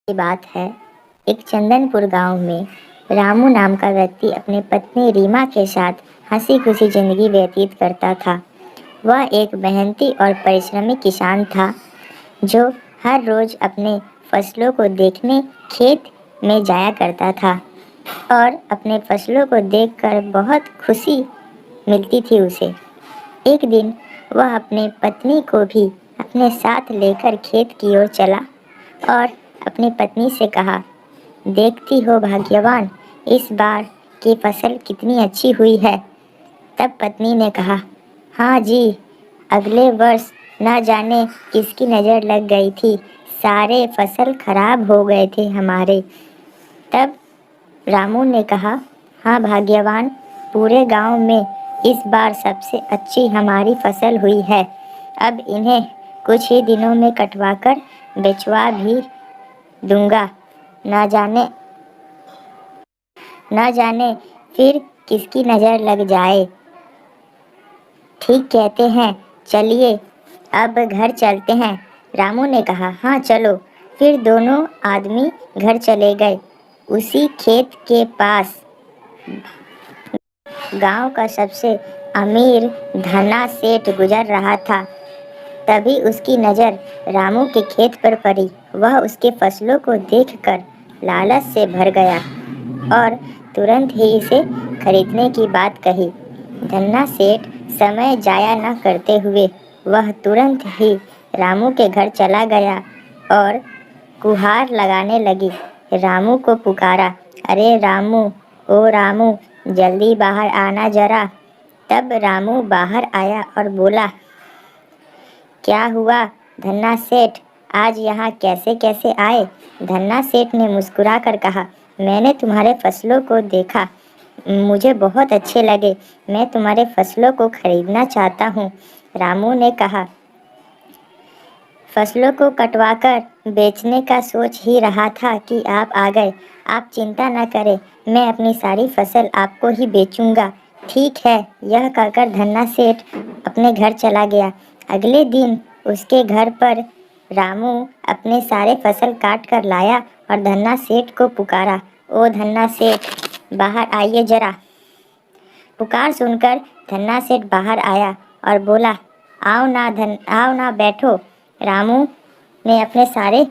की बात है। एक चंदनपुर गांव में रामू नाम का व्यक्ति अपनी पत्नी रीमा के साथ हंसी खुशी जिंदगी व्यतीत करता था। वह एक मेहनती और परिश्रमी किसान था जो हर रोज अपने फसलों को देखने खेत में जाया करता था और अपने फसलों को देखकर बहुत खुशी मिलती थी उसे। एक दिन वह अपने पत्नी को भी अपने साथ लेकर खेत की ओर चला और अपनी पत्नी से कहा, देखती हो भाग्यवान, इस बार की फसल कितनी अच्छी हुई है। तब पत्नी ने कहा, हाँ जी, अगले वर्ष न जाने किसकी नज़र लग गई थी, सारे फसल खराब हो गए थे हमारे। तब रामू ने कहा, हाँ भाग्यवान, पूरे गांव में इस बार सबसे अच्छी हमारी फसल हुई है। अब इन्हें कुछ ही दिनों में कटवाकर बेचवा भी दूंगा। न जाने फिर किसकी नज़र लग जाए। ठीक कहते हैं, चलिए अब घर चलते हैं। रामू ने कहा, हाँ चलो। फिर दोनों आदमी घर चले गए। उसी खेत के पास गांव का सबसे अमीर धन्ना सेठ गुजर रहा था। तभी उसकी नज़र रामू के खेत पर पड़ी। वह उसके फसलों को देखकर लालच से भर गया और तुरंत ही इसे खरीदने की बात कही। धन्ना सेठ समय जाया न करते हुए वह तुरंत ही रामू के घर चला गया और गुहार लगाने लगी। रामू को पुकारा, अरे रामू, ओ रामू, जल्दी बाहर आना जरा। तब रामू बाहर आया और बोला, क्या हुआ धन्ना सेठ, आज यहाँ कैसे कैसे आए। धन्ना सेठ ने मुस्कुरा कर कहा, मैंने तुम्हारे फसलों को देखा, मुझे बहुत अच्छे लगे, मैं तुम्हारे फसलों को खरीदना चाहता हूँ। रामू ने कहा, फसलों को कटवाकर बेचने का सोच ही रहा था कि आप आ गए। आप चिंता न करें, मैं अपनी सारी फसल आपको ही बेचूंगा। ठीक है। यह कहकर धन्ना सेठ अपने घर चला गया। अगले दिन उसके घर पर रामू अपने सारे फसल काट कर लाया और धन्ना सेठ को पुकारा, ओ धन्ना सेठ, बाहर आइए जरा। पुकार सुनकर धन्ना सेठ बाहर आया और बोला, आओ ना बैठो। रामू ने अपने सारे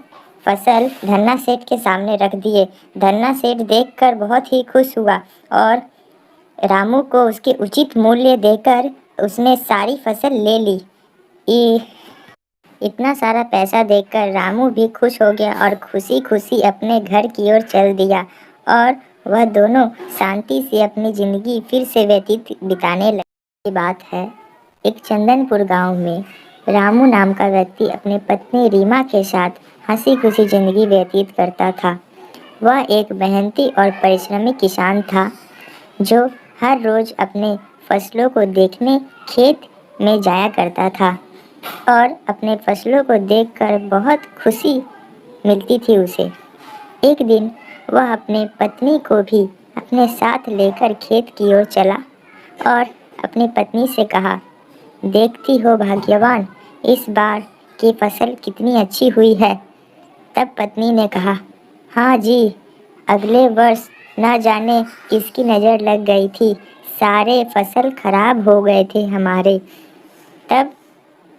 फसल धन्ना सेठ के सामने रख दिए। धन्ना सेठ देखकर बहुत ही खुश हुआ और रामू को उसके उचित मूल्य देकर उसने सारी फसल ले ली। इतना सारा पैसा देखकर रामू भी खुश हो गया और खुशी खुशी अपने घर की ओर चल दिया और वह दोनों शांति से अपनी ज़िंदगी फिर से व्यतीत बिताने लगे। की बात है। एक चंदनपुर गांव में रामू नाम का व्यक्ति अपनी पत्नी रीमा के साथ हंसी खुशी जिंदगी व्यतीत करता था। वह एक मेहनती और परिश्रमी किसान था जो हर रोज अपने फसलों को देखने खेत में जाया करता था और अपने फसलों को देखकर बहुत खुशी मिलती थी उसे। एक दिन वह अपनी पत्नी को भी अपने साथ लेकर खेत की ओर चला और अपनी पत्नी से कहा, देखती हो भाग्यवान, इस बार की फसल कितनी अच्छी हुई है। तब पत्नी ने कहा, हाँ जी, अगले वर्ष न जाने किसकी नज़र लग गई थी, सारे फसल खराब हो गए थे हमारे। तब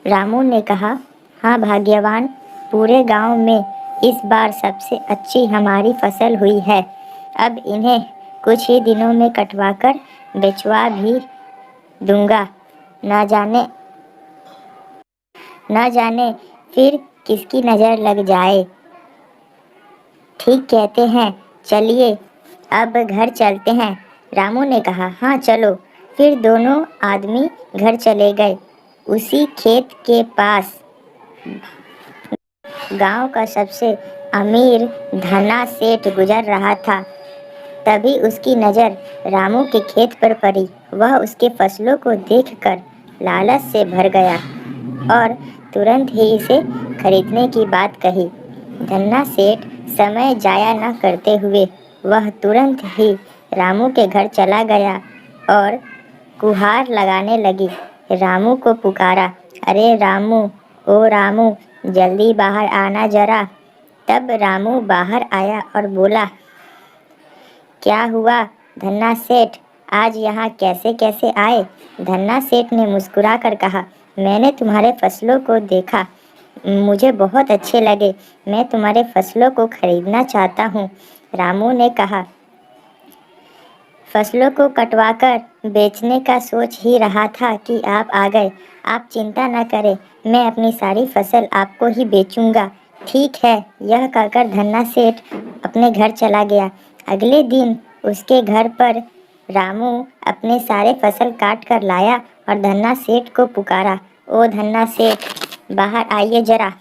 रामू ने कहा, हाँ भाग्यवान, पूरे गांव में इस बार सबसे अच्छी हमारी फसल हुई है। अब इन्हें कुछ ही दिनों में कटवाकर बेचवा भी दूंगा। न जाने फिर किसकी नज़र लग जाए। ठीक कहते हैं, चलिए अब घर चलते हैं। रामू ने कहा, हाँ चलो। फिर दोनों आदमी घर चले गए। उसी खेत के पास गांव का सबसे अमीर धन्ना सेठ गुजर रहा था। तभी उसकी नज़र रामू के खेत पर पड़ी। वह उसके फसलों को देखकर लालच से भर गया और तुरंत ही इसे खरीदने की बात कही। धन्ना सेठ समय जाया न करते हुए वह तुरंत ही रामू के घर चला गया और गुहार लगाने लगी। रामू को पुकारा, अरे रामू, ओ रामू, जल्दी बाहर आना जरा। तब रामू बाहर आया और बोला, क्या हुआ धन्ना सेठ, आज यहाँ कैसे कैसे आए? धन्ना सेठ ने मुस्कुरा कर कहा, मैंने तुम्हारे फसलों को देखा, मुझे बहुत अच्छे लगे, मैं तुम्हारे फसलों को खरीदना चाहता हूँ। रामू ने कहा, फसलों को कटवाकर बेचने का सोच ही रहा था कि आप आ गए। आप चिंता न करें, मैं अपनी सारी फसल आपको ही बेचूंगा। ठीक है, यह कहकर धन्ना सेठ अपने घर चला गया। अगले दिन उसके घर पर रामू अपने सारे फसल काट कर लाया और धन्ना सेठ को पुकारा, ओ धन्ना सेठ, बाहर आइए जरा।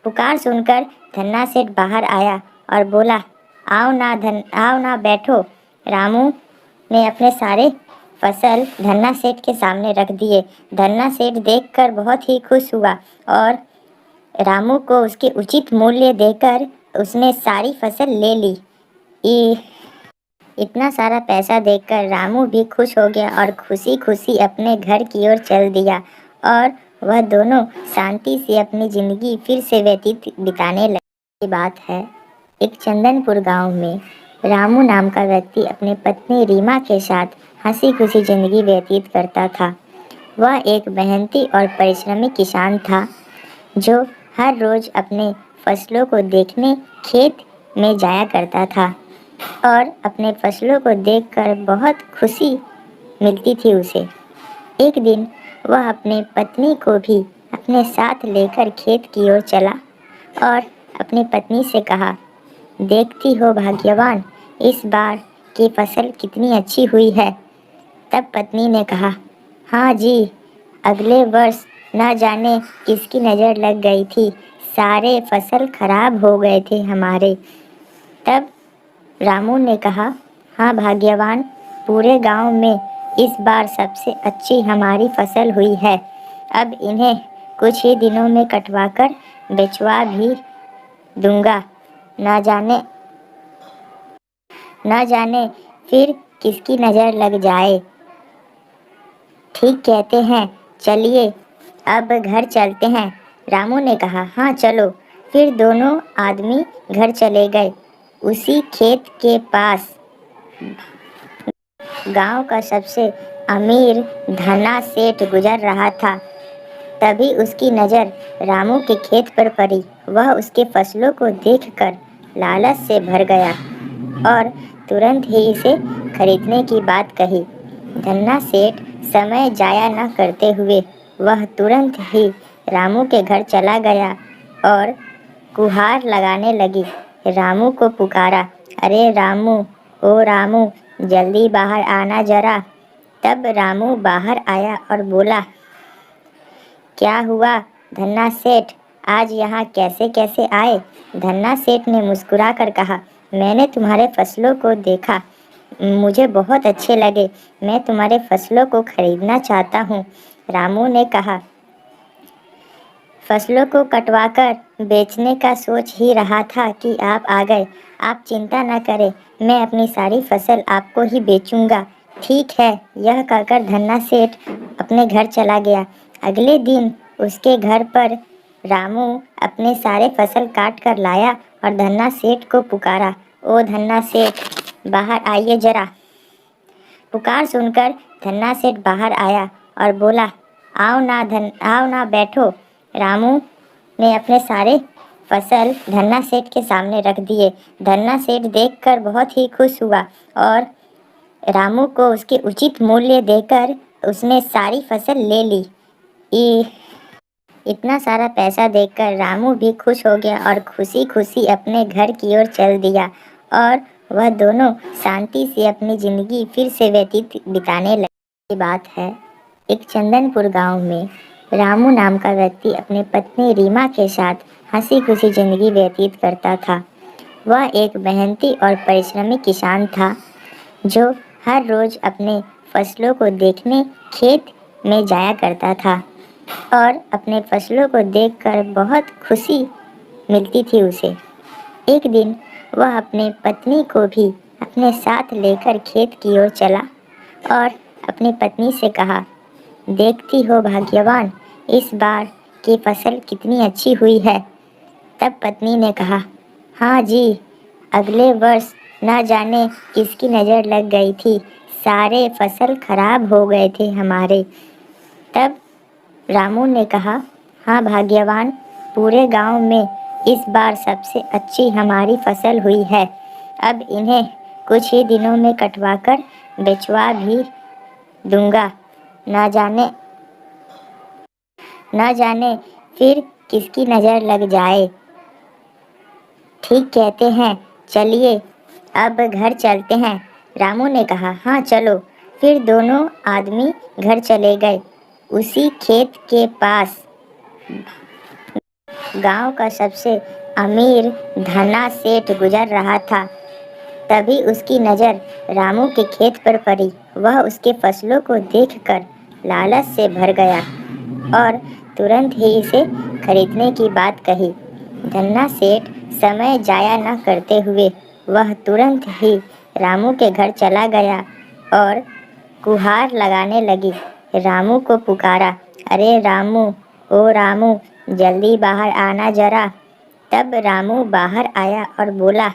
पुकार सुनकर धन्ना सेठ बाहर आया और बोला, आओ ना बैठो। रामू ने अपने सारे फसल धन्ना सेठ के सामने रख दिए। धन्ना सेठ देखकर बहुत ही खुश हुआ और रामू को उसके उचित मूल्य देकर उसने सारी फसल ले ली। इतना सारा पैसा देखकर रामू भी खुश हो गया और खुशी खुशी अपने घर की ओर चल दिया और वह दोनों शांति से अपनी जिंदगी फिर से व्यतीत बिताने लगे। ये बात है, एक चंदनपुर गांव में रामू नाम का व्यक्ति अपनी पत्नी रीमा के साथ हंसी खुशी जिंदगी व्यतीत करता था। वह एक मेहनती और परिश्रमी किसान था जो हर रोज अपने फसलों को देखने खेत में जाया करता था और अपने फसलों को देखकर बहुत खुशी मिलती थी उसे। एक दिन वह अपने पत्नी को भी अपने साथ लेकर खेत की ओर चला और अपनी पत्नी से कहा, देखती हो भाग्यवान, इस बार की फसल कितनी अच्छी हुई है। तब पत्नी ने कहा, हाँ जी, अगले वर्ष न जाने किसकी नज़र लग गई थी, सारे फसल खराब हो गए थे हमारे। तब रामू ने कहा, हाँ भाग्यवान, पूरे गांव में इस बार सबसे अच्छी हमारी फसल हुई है। अब इन्हें कुछ ही दिनों में कटवाकर बेचवा भी दूंगा। न जाने फिर किसकी नज़र लग जाए। ठीक कहते हैं, चलिए अब घर चलते हैं। रामू ने कहा, हाँ चलो। फिर दोनों आदमी घर चले गए। उसी खेत के पास गांव का सबसे अमीर धन्ना सेठ गुजर रहा था। तभी उसकी नज़र रामू के खेत पर पड़ी। वह उसके फसलों को देखकर लालच से भर गया और तुरंत ही इसे खरीदने की बात कही। धन्ना सेठ समय जाया न करते हुए वह तुरंत ही रामू के घर चला गया और गुहार लगाने लगी। रामू को पुकारा, अरे रामू, ओ रामू, जल्दी बाहर आना जरा। तब रामू बाहर आया और बोला, क्या हुआ धन्ना सेठ, आज यहाँ कैसे कैसे आए? धन्ना सेठ ने मुस्कुरा कर कहा, मैंने तुम्हारे फसलों को देखा, मुझे बहुत अच्छे लगे, मैं तुम्हारे फसलों को खरीदना चाहता हूँ। रामू ने कहा, फसलों को कटवाकर बेचने का सोच ही रहा था कि आप आ गए। आप चिंता न करें, मैं अपनी सारी फसल आपको ही बेचूंगा। ठीक है, यह कहकर धन्ना सेठ अपने घर चला गया। अगले दिन उसके घर पर रामू अपने सारे फसल काट कर लाया और धन्ना सेठ को पुकारा, ओ धन्ना सेठ, बाहर आइए जरा। पुकार सुनकर धन्ना सेठ बाहर आया और बोला, आओ ना बैठो। रामू ने अपने सारे फसल धन्ना सेठ के सामने रख दिए। धन्ना सेठ देखकर बहुत ही खुश हुआ और रामू को उसके उचित मूल्य देकर उसने सारी फसल ले ली। इतना सारा पैसा देखकर रामू भी खुश हो गया और खुशी खुशी अपने घर की ओर चल दिया और वह दोनों शांति से अपनी जिंदगी फिर से व्यतीत बिताने लगे। ये बात है, एक चंदनपुर गांव में रामू नाम का व्यक्ति अपनी पत्नी रीमा के साथ हंसी खुशी जिंदगी व्यतीत करता था। वह एक मेहनती और परिश्रमी किसान था जो हर रोज अपने फसलों को देखने खेत में जाया करता था और अपने फसलों को देखकर बहुत खुशी मिलती थी उसे। एक दिन वह अपने पत्नी को भी अपने साथ लेकर खेत की ओर चला और अपनी पत्नी से कहा, देखती हो भाग्यवान, इस बार की फसल कितनी अच्छी हुई है। तब पत्नी ने कहा, हाँ जी, अगले वर्ष न जाने किसकी नज़र लग गई थी, सारे फसल खराब हो गए थे हमारे। तब रामू ने कहा, हाँ भाग्यवान, पूरे गांव में इस बार सबसे अच्छी हमारी फसल हुई है। अब इन्हें कुछ ही दिनों में कटवाकर बेचवा भी दूंगा। न जाने फिर किसकी नज़र लग जाए। ठीक कहते हैं, चलिए अब घर चलते हैं। रामू ने कहा, हाँ चलो। फिर दोनों आदमी घर चले गए। उसी खेत के पास गांव का सबसे अमीर धन्ना सेठ गुजर रहा था। तभी उसकी नज़र रामू के खेत पर पड़ी। वह उसके फसलों को देखकर लालच से भर गया और तुरंत ही इसे खरीदने की बात कही। धन्ना सेठ समय जाया न करते हुए वह तुरंत ही रामू के घर चला गया और गुहार लगाने लगी। रामू को पुकारा, अरे रामू, ओ रामू, जल्दी बाहर आना जरा। तब रामू बाहर आया और बोला,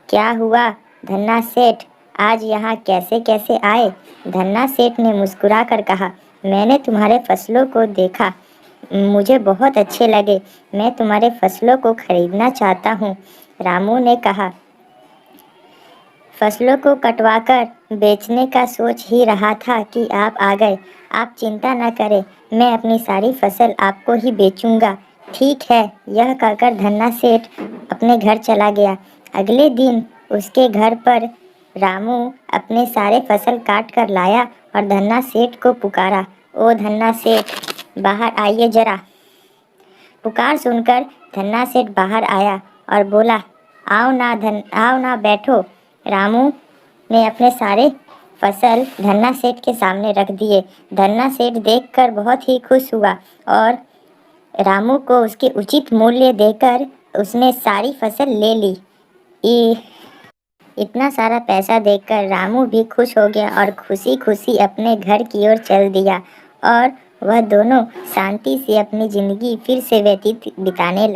क्या हुआ धन्ना सेठ, आज यहाँ कैसे कैसे आए? धन्ना सेठ ने मुस्कुरा कर कहा, मैंने तुम्हारे फसलों को देखा, मुझे बहुत अच्छे लगे, मैं तुम्हारे फसलों को खरीदना चाहता हूँ। रामू ने कहा, फसलों को कटवाकर बेचने का सोच ही रहा था कि आप आ गए। आप चिंता न करें, मैं अपनी सारी फसल आपको ही बेचूंगा। ठीक है। यह कहकर धन्ना सेठ अपने घर चला गया। अगले दिन उसके घर पर रामू अपने सारे फसल काट कर लाया और धन्ना सेठ को पुकारा, ओ धन्ना सेठ, बाहर आइए जरा। पुकार सुनकर धन्ना सेठ बाहर आया और बोला, आओ ना बैठो। रामू ने अपने सारे फसल धन्ना सेठ के सामने रख दिए। धन्ना सेठ देखकर बहुत ही खुश हुआ और रामू को उसके उचित मूल्य देकर उसने सारी फसल ले ली। इतना सारा पैसा देखकर रामू भी खुश हो गया और खुशी खुशी अपने घर की ओर चल दिया और वह दोनों शांति से अपनी ज़िंदगी फिर से व्यतीत बिताने लगे।